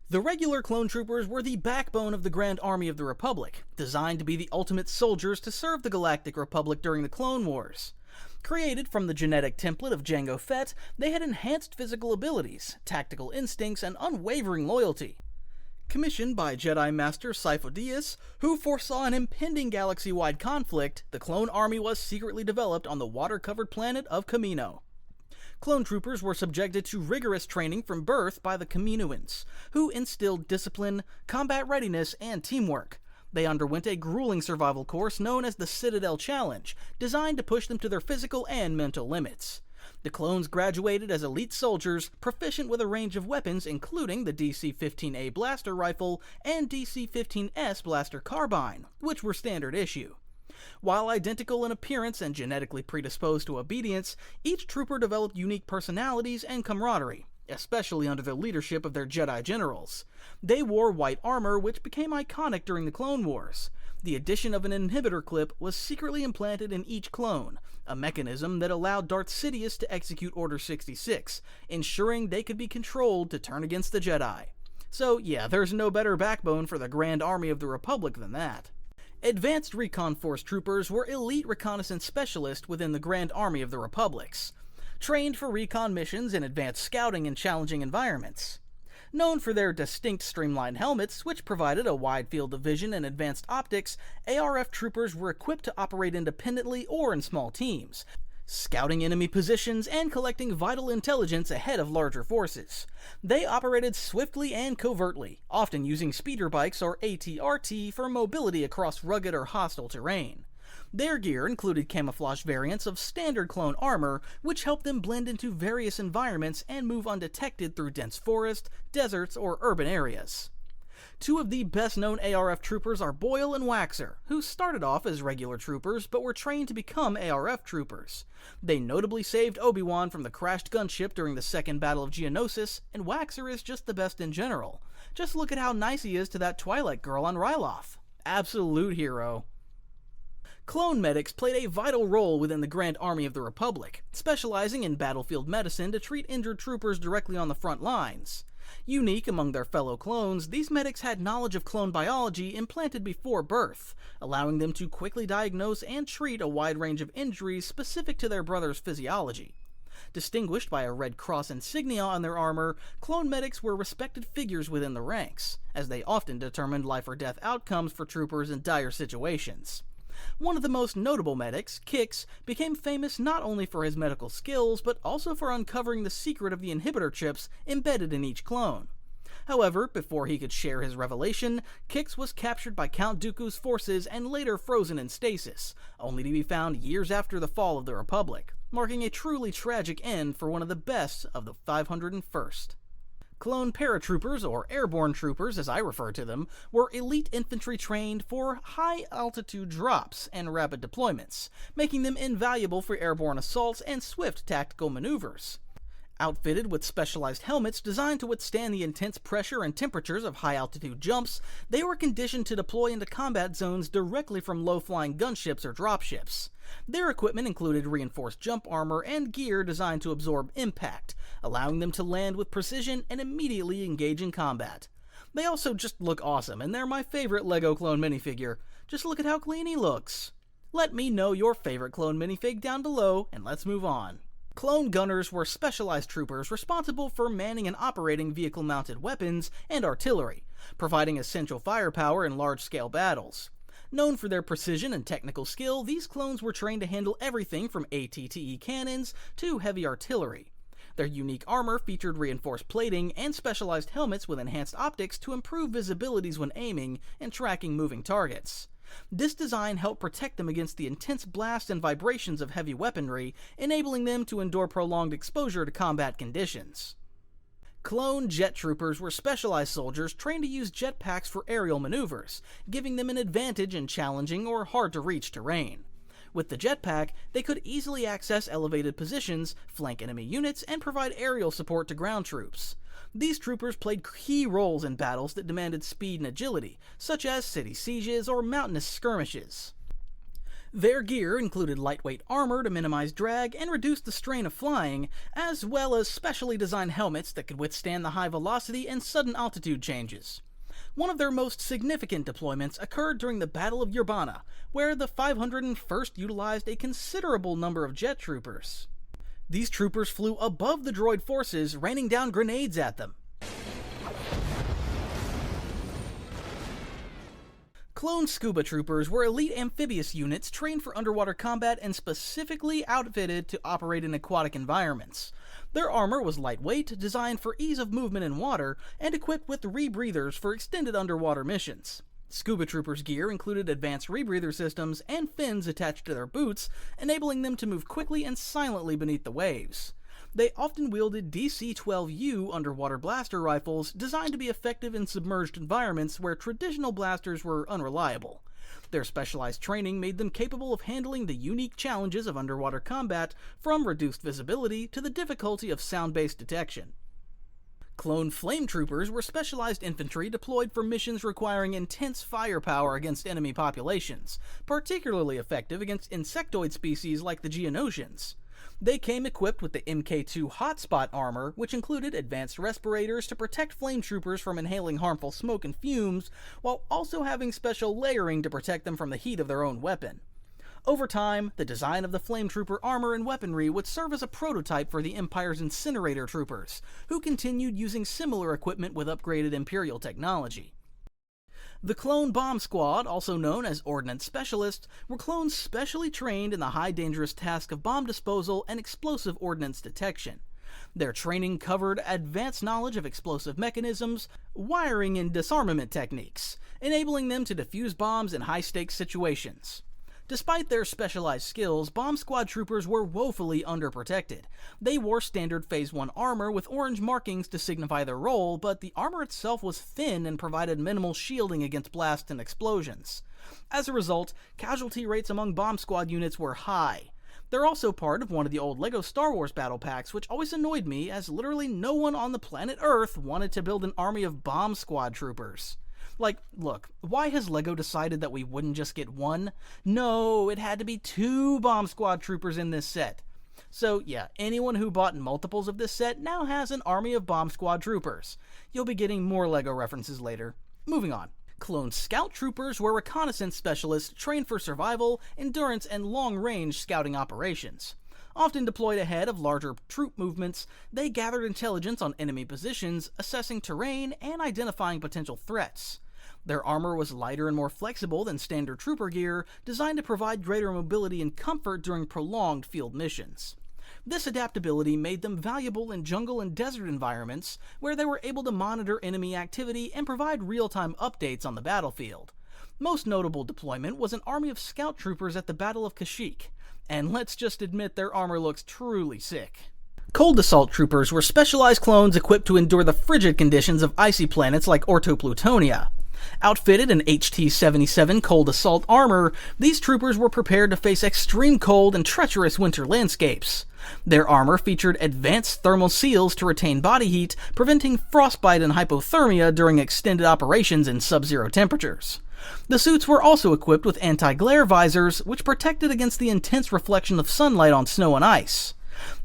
The regular clone troopers were the backbone of the Grand Army of the Republic, designed to be the ultimate soldiers to serve the Galactic Republic during the Clone Wars. Created from the genetic template of Jango Fett, they had enhanced physical abilities, tactical instincts, and unwavering loyalty. Commissioned by Jedi Master Sifo Dyas, who foresaw an impending galaxy-wide conflict, the clone army was secretly developed on the water-covered planet of Kamino. Clone troopers were subjected to rigorous training from birth by the Kaminoans, who instilled discipline, combat readiness, and teamwork. They underwent a grueling survival course known as the Citadel Challenge, designed to push them to their physical and mental limits. The clones graduated as elite soldiers, proficient with a range of weapons including the DC-15A blaster rifle and DC-15S blaster carbine, which were standard issue. While identical in appearance and genetically predisposed to obedience, each trooper developed unique personalities and camaraderie, especially under the leadership of their Jedi generals. They wore white armor, which became iconic during the Clone Wars. The addition of an inhibitor clip was secretly implanted in each clone, a mechanism that allowed Darth Sidious to execute Order 66, ensuring they could be controlled to turn against the Jedi. So yeah, there's no better backbone for the Grand Army of the Republic than that. Advanced Recon Force troopers were elite reconnaissance specialists within the Grand Army of the Republics, trained for recon missions and advanced scouting in challenging environments. Known for their distinct streamlined helmets, which provided a wide field of vision and advanced optics, ARF troopers were equipped to operate independently or in small teams, scouting enemy positions and collecting vital intelligence ahead of larger forces. They operated swiftly and covertly, often using speeder bikes or AT-RT for mobility across rugged or hostile terrain. Their gear included camouflage variants of standard clone armor, which helped them blend into various environments and move undetected through dense forest, deserts, or urban areas. Two of the best-known ARF troopers are Boyle and Waxer, who started off as regular troopers but were trained to become ARF troopers. They notably saved Obi-Wan from the crashed gunship during the Second Battle of Geonosis, and Waxer is just the best in general. Just look at how nice he is to that Twilight girl on Ryloth. Absolute hero. Clone medics played a vital role within the Grand Army of the Republic, specializing in battlefield medicine to treat injured troopers directly on the front lines. Unique among their fellow clones, these medics had knowledge of clone biology implanted before birth, allowing them to quickly diagnose and treat a wide range of injuries specific to their brother's physiology. Distinguished by a Red Cross insignia on their armor, clone medics were respected figures within the ranks, as they often determined life or death outcomes for troopers in dire situations. One of the most notable medics, Kix, became famous not only for his medical skills, but also for uncovering the secret of the inhibitor chips embedded in each clone. However, before he could share his revelation, Kix was captured by Count Dooku's forces and later frozen in stasis, only to be found years after the fall of the Republic, marking a truly tragic end for one of the best of the 501st. Clone paratroopers, or airborne troopers as I refer to them, were elite infantry trained for high-altitude drops and rapid deployments, making them invaluable for airborne assaults and swift tactical maneuvers. Outfitted with specialized helmets designed to withstand the intense pressure and temperatures of high-altitude jumps, they were conditioned to deploy into combat zones directly from low-flying gunships or dropships. Their equipment included reinforced jump armor and gear designed to absorb impact, allowing them to land with precision and immediately engage in combat. They also just look awesome, and they're my favorite LEGO clone minifigure. Just look at how clean he looks. Let me know your favorite clone minifig down below, and let's move on. Clone gunners were specialized troopers responsible for manning and operating vehicle-mounted weapons and artillery, providing essential firepower in large-scale battles. Known for their precision and technical skill, these clones were trained to handle everything from ATTE cannons to heavy artillery. Their unique armor featured reinforced plating and specialized helmets with enhanced optics to improve visibilities when aiming and tracking moving targets. This design helped protect them against the intense blast and vibrations of heavy weaponry, enabling them to endure prolonged exposure to combat conditions. Clone jet troopers were specialized soldiers trained to use jetpacks for aerial maneuvers, giving them an advantage in challenging or hard-to-reach terrain. With the jetpack, they could easily access elevated positions, flank enemy units, and provide aerial support to ground troops. These troopers played key roles in battles that demanded speed and agility, such as city sieges or mountainous skirmishes. Their gear included lightweight armor to minimize drag and reduce the strain of flying, as well as specially designed helmets that could withstand the high velocity and sudden altitude changes. One of their most significant deployments occurred during the Battle of Yerbana, where the 501st utilized a considerable number of jet troopers. These troopers flew above the droid forces, raining down grenades at them. Clone Scuba Troopers were elite amphibious units trained for underwater combat and specifically outfitted to operate in aquatic environments. Their armor was lightweight, designed for ease of movement in water, and equipped with rebreathers for extended underwater missions. Scuba Troopers' gear included advanced rebreather systems and fins attached to their boots, enabling them to move quickly and silently beneath the waves. They often wielded DC-12U underwater blaster rifles designed to be effective in submerged environments where traditional blasters were unreliable. Their specialized training made them capable of handling the unique challenges of underwater combat, from reduced visibility to the difficulty of sound-based detection. Clone Flame Troopers were specialized infantry deployed for missions requiring intense firepower against enemy populations, particularly effective against insectoid species like the Geonosians. They came equipped with the Mk2 hotspot armor, which included advanced respirators to protect flame troopers from inhaling harmful smoke and fumes, while also having special layering to protect them from the heat of their own weapon. Over time, the design of the flame trooper armor and weaponry would serve as a prototype for the Empire's incinerator troopers, who continued using similar equipment with upgraded Imperial technology. The Clone Bomb Squad, also known as Ordnance Specialists, were clones specially trained in the high dangerous task of bomb disposal and explosive ordnance detection. Their training covered advanced knowledge of explosive mechanisms, wiring, and disarmament techniques, enabling them to defuse bombs in high-stakes situations. Despite their specialized skills, Bomb Squad troopers were woefully underprotected. They wore standard Phase 1 armor with orange markings to signify their role, but the armor itself was thin and provided minimal shielding against blasts and explosions. As a result, casualty rates among Bomb Squad units were high. They're also part of one of the old LEGO Star Wars battle packs, which always annoyed me, as literally no one on the planet Earth wanted to build an army of Bomb Squad troopers. Like, look, why has LEGO decided that we wouldn't just get one? No, it had to be 2 Bomb Squad troopers in this set. So yeah, anyone who bought multiples of this set now has an army of Bomb Squad troopers. You'll be getting more LEGO references later. Moving on. Clone Scout Troopers were reconnaissance specialists trained for survival, endurance, and long-range scouting operations. Often deployed ahead of larger troop movements, they gathered intelligence on enemy positions, assessing terrain, and identifying potential threats. Their armor was lighter and more flexible than standard trooper gear, designed to provide greater mobility and comfort during prolonged field missions. This adaptability made them valuable in jungle and desert environments, where they were able to monitor enemy activity and provide real-time updates on the battlefield. Most notable deployment was an army of scout troopers at the Battle of Kashyyyk, and let's just admit their armor looks truly sick. Cold Assault Troopers were specialized clones equipped to endure the frigid conditions of icy planets like Orto Plutonia. Outfitted in HT-77 Cold Assault armor, these troopers were prepared to face extreme cold and treacherous winter landscapes. Their armor featured advanced thermal seals to retain body heat, preventing frostbite and hypothermia during extended operations in sub-zero temperatures. The suits were also equipped with anti-glare visors, which protected against the intense reflection of sunlight on snow and ice.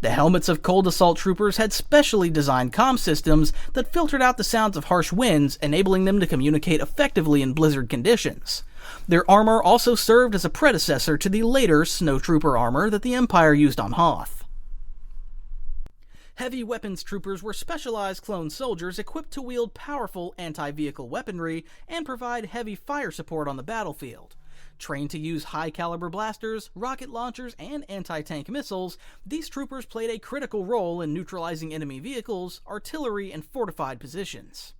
The helmets of Cold Assault Troopers had specially designed comm systems that filtered out the sounds of harsh winds, enabling them to communicate effectively in blizzard conditions. Their armor also served as a predecessor to the later Snow Trooper armor that the Empire used on Hoth. Heavy Weapons Troopers were specialized clone soldiers equipped to wield powerful anti-vehicle weaponry and provide heavy fire support on the battlefield. Trained to use high-caliber blasters, rocket launchers, and anti-tank missiles, these troopers played a critical role in neutralizing enemy vehicles, artillery, and fortified positions.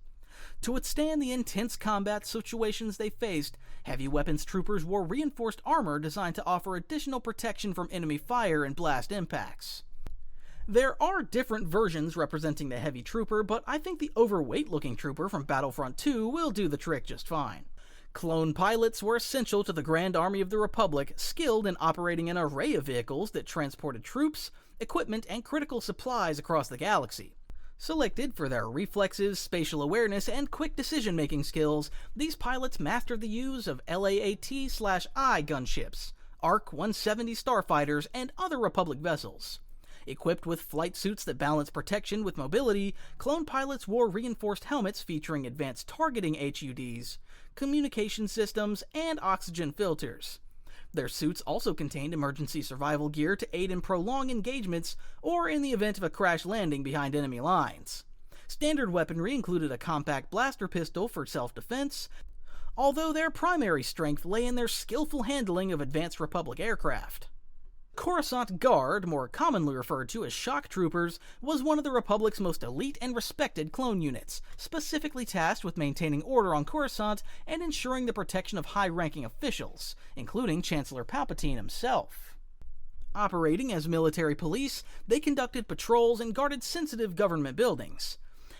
To withstand the intense combat situations they faced, Heavy Weapons Troopers wore reinforced armor designed to offer additional protection from enemy fire and blast impacts. There are different versions representing the Heavy Trooper, but I think the overweight-looking trooper from Battlefront 2 will do the trick just fine. Clone pilots were essential to the Grand Army of the Republic, skilled in operating an array of vehicles that transported troops, equipment, and critical supplies across the galaxy. Selected for their reflexes, spatial awareness, and quick decision-making skills, these pilots mastered the use of LAAT/I gunships, ARC-170 starfighters, and other Republic vessels. Equipped with flight suits that balance protection with mobility, clone pilots wore reinforced helmets featuring advanced targeting HUDs, communication systems, and oxygen filters. Their suits also contained emergency survival gear to aid in prolonged engagements or in the event of a crash landing behind enemy lines. Standard weaponry included a compact blaster pistol for self-defense, although their primary strength lay in their skillful handling of advanced Republic aircraft. Coruscant Guard, more commonly referred to as Shock Troopers, was one of the Republic's most elite and respected clone units, specifically tasked with maintaining order on Coruscant and ensuring the protection of high-ranking officials, including Chancellor Palpatine himself. Operating as military police, they conducted patrols and guarded sensitive government buildings.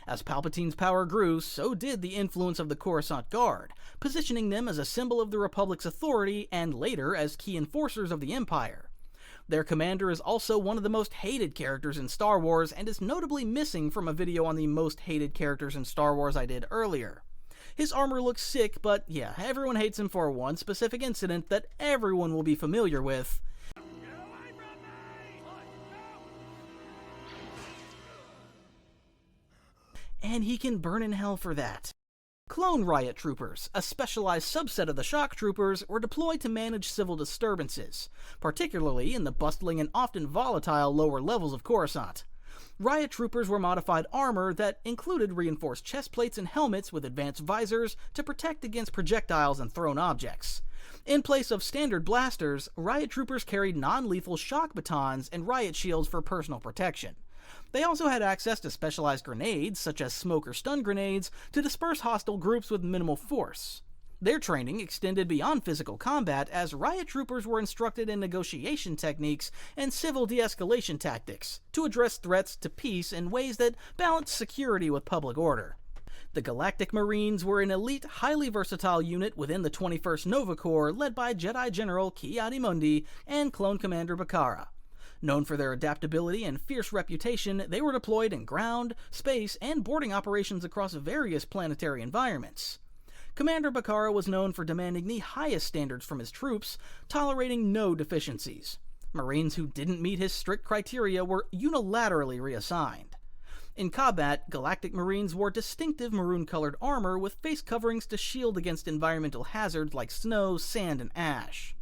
As Palpatine's power grew, so did the influence of the Coruscant Guard, positioning them as a symbol of the Republic's authority and later as key enforcers of the Empire. Their commander is also one of the most hated characters in Star Wars and is notably missing from a video on the most hated characters in Star Wars I did earlier. His armor looks sick, but yeah, everyone hates him for one specific incident that everyone will be familiar with. And he can burn in hell for that. Clone Riot Troopers, a specialized subset of the Shock Troopers, were deployed to manage civil disturbances, particularly in the bustling and often volatile lower levels of Coruscant. Riot Troopers were modified armor that included reinforced chest plates and helmets with advanced visors to protect against projectiles and thrown objects. In place of standard blasters, Riot Troopers carried non-lethal shock batons and riot shields for personal protection. They also had access to specialized grenades, such as smoke or stun grenades, to disperse hostile groups with minimal force. Their training extended beyond physical combat, as Riot Troopers were instructed in negotiation techniques and civil de-escalation tactics to address threats to peace in ways that balanced security with public order. The Galactic Marines were an elite, highly versatile unit within the 21st Nova Corps led by Jedi General Ki-Adi-Mundi and Clone Commander Bakara. Known for their adaptability and fierce reputation, they were deployed in ground, space, and boarding operations across various planetary environments. Commander Bakara was known for demanding the highest standards from his troops, tolerating no deficiencies. Marines who didn't meet his strict criteria were unilaterally reassigned. In combat, Galactic Marines wore distinctive maroon-colored armor with face coverings to shield against environmental hazards like snow, sand, and ash.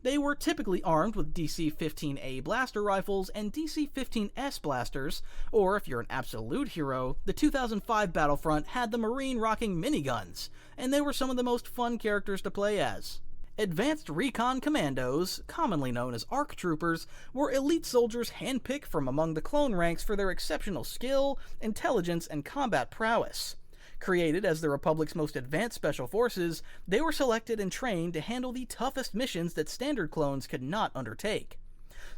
They were typically armed with DC-15A blaster rifles and DC-15S blasters, or if you're an absolute hero, the 2005 Battlefront had the Marine-rocking miniguns, and they were some of the most fun characters to play as. Advanced Recon Commandos, commonly known as ARC Troopers, were elite soldiers handpicked from among the clone ranks for their exceptional skill, intelligence, and combat prowess. Created as the Republic's most advanced special forces, they were selected and trained to handle the toughest missions that standard clones could not undertake.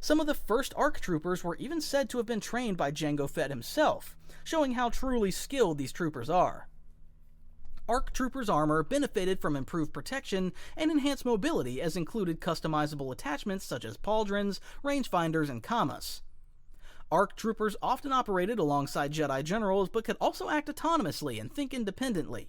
Some of the first ARC Troopers were even said to have been trained by Jango Fett himself, showing how truly skilled these troopers are. ARC Troopers' armor benefited from improved protection and enhanced mobility, as included customizable attachments such as pauldrons, rangefinders, and commas. ARC Troopers often operated alongside Jedi Generals, but could also act autonomously and think independently.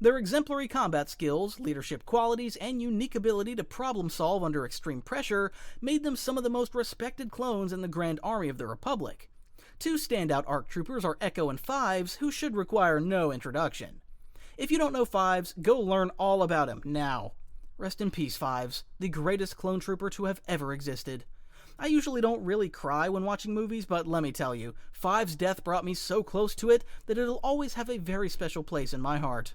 Their exemplary combat skills, leadership qualities, and unique ability to problem-solve under extreme pressure made them some of the most respected clones in the Grand Army of the Republic. Two standout ARC Troopers are Echo and Fives, who should require no introduction. If you don't know Fives, go learn all about him now. Rest in peace, Fives, the greatest clone trooper to have ever existed. I usually don't really cry when watching movies, but let me tell you, Fives' death brought me so close to it that it'll always have a very special place in my heart.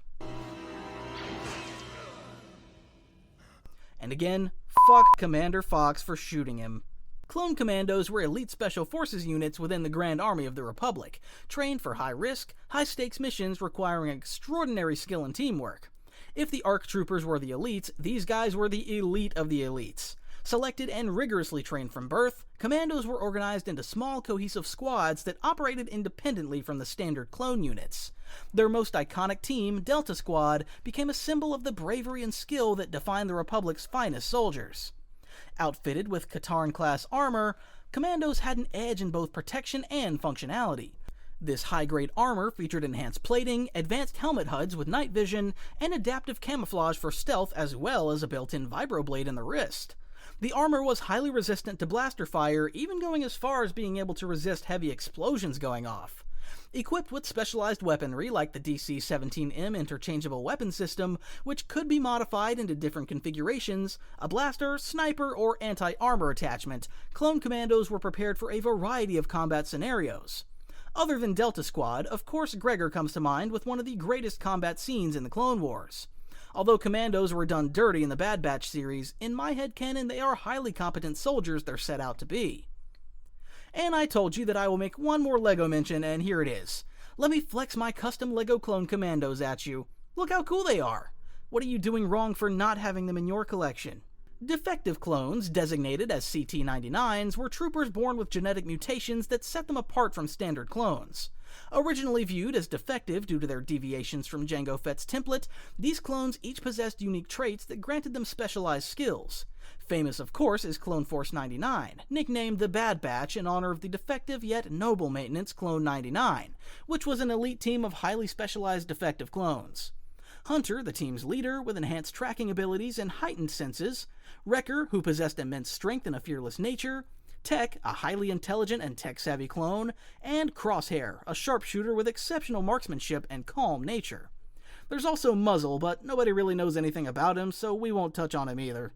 And again, fuck Commander Fox for shooting him. Clone Commandos were elite special forces units within the Grand Army of the Republic, trained for high-risk, high-stakes missions requiring extraordinary skill and teamwork. If the ARC Troopers were the elites, these guys were the elite of the elites. Selected and rigorously trained from birth, Commandos were organized into small, cohesive squads that operated independently from the standard clone units. Their most iconic team, Delta Squad, became a symbol of the bravery and skill that defined the Republic's finest soldiers. Outfitted with Katarn-class armor, Commandos had an edge in both protection and functionality. This high-grade armor featured enhanced plating, advanced helmet HUDs with night vision, and adaptive camouflage for stealth, as well as a built-in vibroblade in the wrist. The armor was highly resistant to blaster fire, even going as far as being able to resist heavy explosions going off. Equipped with specialized weaponry like the DC-17M interchangeable weapon system, which could be modified into different configurations, a blaster, sniper, or anti-armor attachment, Clone Commandos were prepared for a variety of combat scenarios. Other than Delta Squad, of course Gregor comes to mind with one of the greatest combat scenes in the Clone Wars. Although Commandos were done dirty in the Bad Batch series, in my headcanon they are highly competent soldiers they're set out to be. And I told you that I will make one more LEGO mention, and here it is. Let me flex my custom LEGO Clone Commandos at you. Look how cool they are! What are you doing wrong for not having them in your collection? Defective clones, designated as CT-99s, were troopers born with genetic mutations that set them apart from standard clones. Originally viewed as defective due to their deviations from Jango Fett's template, these clones each possessed unique traits that granted them specialized skills. Famous, of course, is Clone Force 99, nicknamed the Bad Batch in honor of the defective yet noble maintenance Clone 99, which was an elite team of highly specialized defective clones. Hunter, the team's leader, with enhanced tracking abilities and heightened senses. Wrecker, who possessed immense strength and a fearless nature. Tech, a highly intelligent and tech-savvy clone. And Crosshair, a sharpshooter with exceptional marksmanship and calm nature. There's also Muzzle, but nobody really knows anything about him, so we won't touch on him either.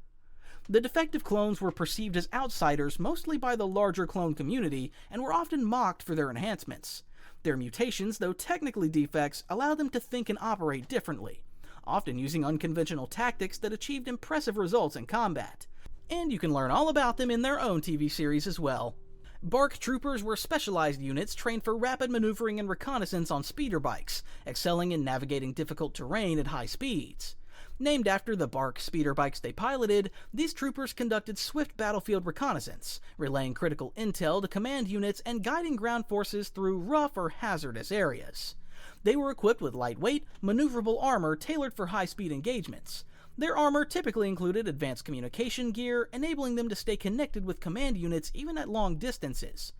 The defective clones were perceived as outsiders mostly by the larger clone community, and were often mocked for their enhancements. Their mutations, though technically defects, allowed them to think and operate differently, often using unconventional tactics that achieved impressive results in combat. And you can learn all about them in their own TV series as well. BARC troopers were specialized units trained for rapid maneuvering and reconnaissance on speeder bikes, excelling in navigating difficult terrain at high speeds. Named after the BARC speeder bikes they piloted, these troopers conducted swift battlefield reconnaissance, relaying critical intel to command units and guiding ground forces through rough or hazardous areas. They were equipped with lightweight, maneuverable armor tailored for high-speed engagements. Their armor typically included advanced communication gear, enabling them to stay connected with command units even at long distances.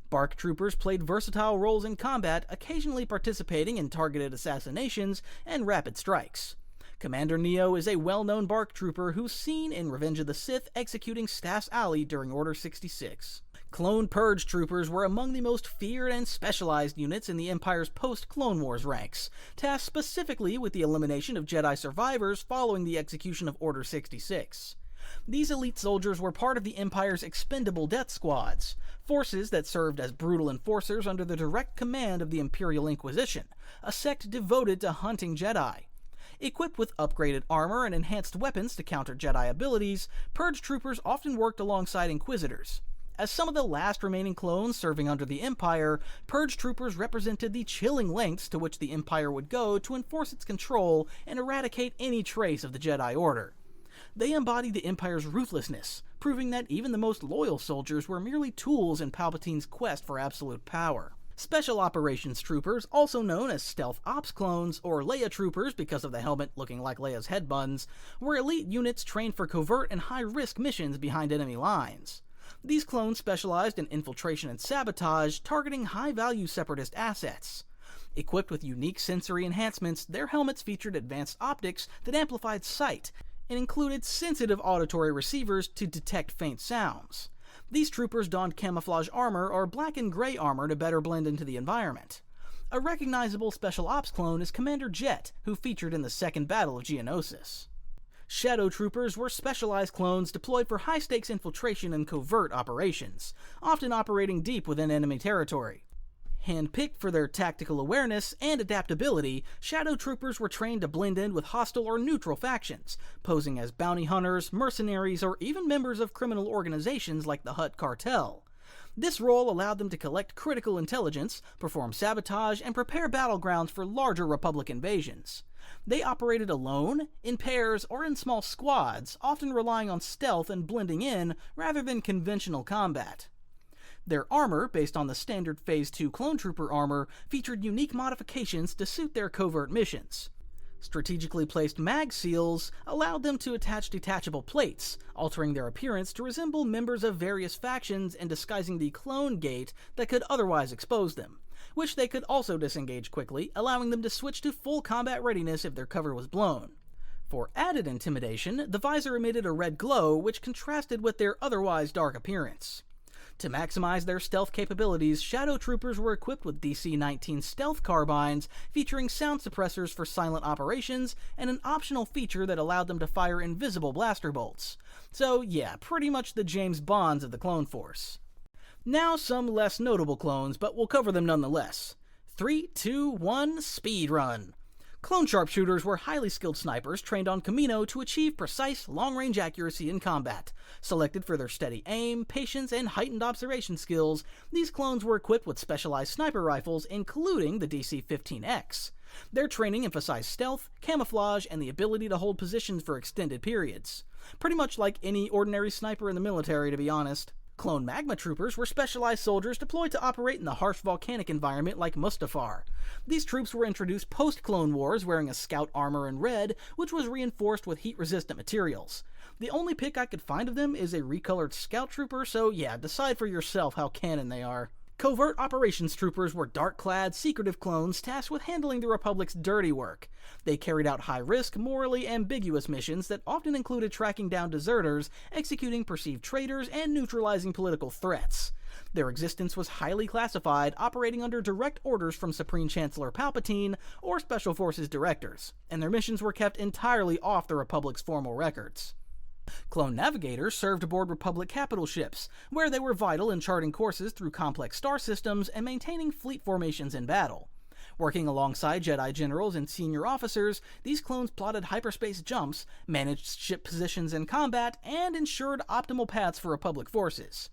BARC troopers played versatile roles in combat, occasionally participating in targeted assassinations and rapid strikes. Commander Neo is a well-known BARC trooper who's seen in Revenge of the Sith executing Stass Alley during Order 66. Clone Purge troopers were among the most feared and specialized units in the Empire's post-Clone Wars ranks, tasked specifically with the elimination of Jedi survivors following the execution of Order 66. These elite soldiers were part of the Empire's expendable death squads, forces that served as brutal enforcers under the direct command of the Imperial Inquisition, a sect devoted to hunting Jedi. Equipped with upgraded armor and enhanced weapons to counter Jedi abilities, Purge troopers often worked alongside Inquisitors. As some of the last remaining clones serving under the Empire, Purge troopers represented the chilling lengths to which the Empire would go to enforce its control and eradicate any trace of the Jedi Order. They embodied the Empire's ruthlessness, proving that even the most loyal soldiers were merely tools in Palpatine's quest for absolute power. Special Operations Troopers, also known as Stealth Ops Clones, or Leia Troopers because of the helmet looking like Leia's head buns, were elite units trained for covert and high-risk missions behind enemy lines. These clones specialized in infiltration and sabotage, targeting high-value Separatist assets. Equipped with unique sensory enhancements, their helmets featured advanced optics that amplified sight, and included sensitive auditory receivers to detect faint sounds. These troopers donned camouflage armor or black and gray armor to better blend into the environment. A recognizable Special Ops clone is Commander Jet, who featured in the Second Battle of Geonosis. Shadow Troopers were specialized clones deployed for high-stakes infiltration and covert operations, often operating deep within enemy territory. Handpicked for their tactical awareness and adaptability, Shadow Troopers were trained to blend in with hostile or neutral factions, posing as bounty hunters, mercenaries, or even members of criminal organizations like the Hutt Cartel. This role allowed them to collect critical intelligence, perform sabotage, and prepare battlegrounds for larger Republic invasions. They operated alone, in pairs, or in small squads, often relying on stealth and blending in rather than conventional combat. Their armor, based on the standard Phase 2 Clone Trooper armor, featured unique modifications to suit their covert missions. Strategically placed mag seals allowed them to attach detachable plates, altering their appearance to resemble members of various factions and disguising the clone gate that could otherwise expose them, which they could also disengage quickly, allowing them to switch to full combat readiness if their cover was blown. For added intimidation, the visor emitted a red glow which contrasted with their otherwise dark appearance. To maximize their stealth capabilities, Shadow Troopers were equipped with DC-19 stealth carbines featuring sound suppressors for silent operations and an optional feature that allowed them to fire invisible blaster bolts. So yeah, pretty much the James Bonds of the Clone Force. Now some less notable clones, but we'll cover them nonetheless. 3, 2, 1, speed run. Clone sharpshooters were highly skilled snipers trained on Kamino to achieve precise, long-range accuracy in combat. Selected for their steady aim, patience, and heightened observation skills, these clones were equipped with specialized sniper rifles, including the DC-15X. Their training emphasized stealth, camouflage, and the ability to hold positions for extended periods. Pretty much like any ordinary sniper in the military, to be honest. Clone Magma Troopers were specialized soldiers deployed to operate in the harsh volcanic environment like Mustafar. These troops were introduced post-Clone Wars wearing a scout armor in red, which was reinforced with heat-resistant materials. The only pick I could find of them is a recolored scout trooper, so yeah, decide for yourself how canon they are. Covert Operations Troopers were dark-clad, secretive clones tasked with handling the Republic's dirty work. They carried out high-risk, morally ambiguous missions that often included tracking down deserters, executing perceived traitors, and neutralizing political threats. Their existence was highly classified, operating under direct orders from Supreme Chancellor Palpatine or Special Forces directors, and their missions were kept entirely off the Republic's formal records. Clone Navigators served aboard Republic capital ships, where they were vital in charting courses through complex star systems and maintaining fleet formations in battle. Working alongside Jedi generals and senior officers, these clones plotted hyperspace jumps, managed ship positions in combat, and ensured optimal paths for Republic forces.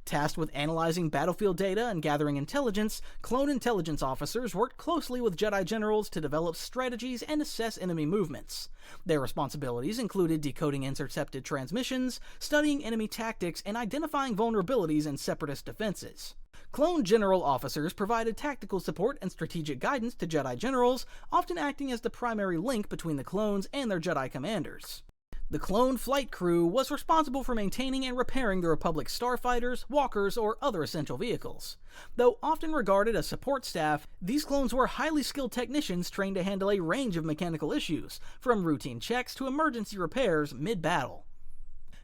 Tasked with analyzing battlefield data and gathering intelligence, clone intelligence officers worked closely with Jedi generals to develop strategies and assess enemy movements. Their responsibilities included decoding intercepted transmissions, studying enemy tactics, and identifying vulnerabilities in separatist defenses. Clone general officers provided tactical support and strategic guidance to Jedi generals, often acting as the primary link between the clones and their Jedi commanders. The clone flight crew was responsible for maintaining and repairing the Republic's starfighters, walkers, or other essential vehicles. Though often regarded as support staff, these clones were highly skilled technicians trained to handle a range of mechanical issues, from routine checks to emergency repairs mid-battle.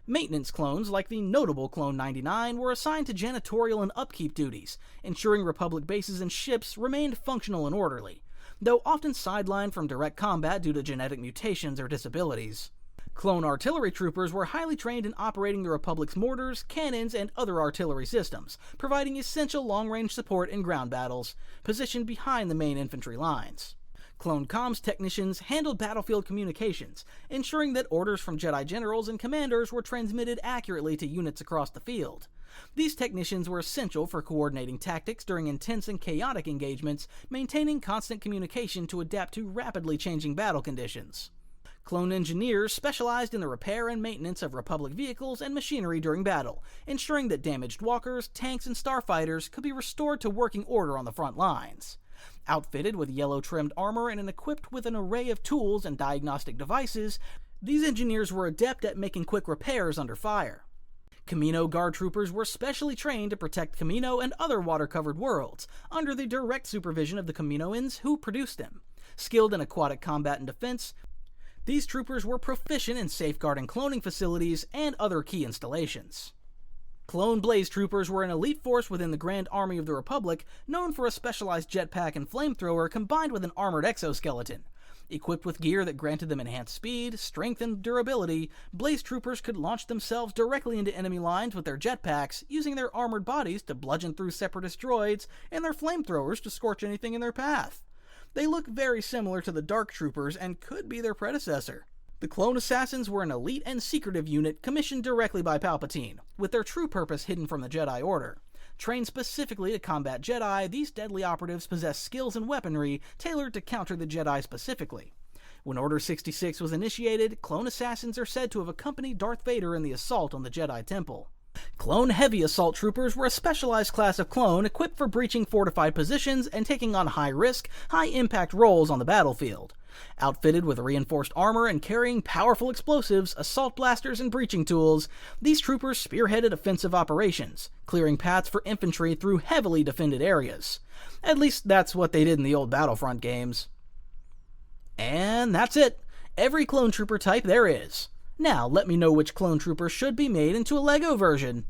Maintenance clones, like the notable Clone 99, were assigned to janitorial and upkeep duties, ensuring Republic bases and ships remained functional and orderly, though often sidelined from direct combat due to genetic mutations or disabilities. Clone artillery troopers were highly trained in operating the Republic's mortars, cannons, and other artillery systems, providing essential long-range support in ground battles, positioned behind the main infantry lines. Clone comms technicians handled battlefield communications, ensuring that orders from Jedi generals and commanders were transmitted accurately to units across the field. These technicians were essential for coordinating tactics during intense and chaotic engagements, maintaining constant communication to adapt to rapidly changing battle conditions. Clone engineers specialized in the repair and maintenance of Republic vehicles and machinery during battle, ensuring that damaged walkers, tanks, and starfighters could be restored to working order on the front lines. Outfitted with yellow-trimmed armor and equipped with an array of tools and diagnostic devices, these engineers were adept at making quick repairs under fire. Kamino Guard Troopers were specially trained to protect Kamino and other water-covered worlds, under the direct supervision of the Kaminoans who produced them. Skilled in aquatic combat and defense, these troopers were proficient in safeguarding cloning facilities and other key installations. Clone Blaze Troopers were an elite force within the Grand Army of the Republic, known for a specialized jetpack and flamethrower combined with an armored exoskeleton. Equipped with gear that granted them enhanced speed, strength, and durability, Blaze Troopers could launch themselves directly into enemy lines with their jetpacks, using their armored bodies to bludgeon through separatist droids and their flamethrowers to scorch anything in their path. They look very similar to the Dark Troopers and could be their predecessor. The Clone Assassins were an elite and secretive unit commissioned directly by Palpatine, with their true purpose hidden from the Jedi Order. Trained specifically to combat Jedi, these deadly operatives possess skills and weaponry tailored to counter the Jedi specifically. When Order 66 was initiated, Clone Assassins are said to have accompanied Darth Vader in the assault on the Jedi Temple. Clone Heavy Assault Troopers were a specialized class of clone equipped for breaching fortified positions and taking on high-risk, high-impact roles on the battlefield. Outfitted with reinforced armor and carrying powerful explosives, assault blasters, and breaching tools, these troopers spearheaded offensive operations, clearing paths for infantry through heavily defended areas. At least that's what they did in the old Battlefront games. And that's it. every clone trooper type there is. Now, let me know which clone trooper should be made into a LEGO version.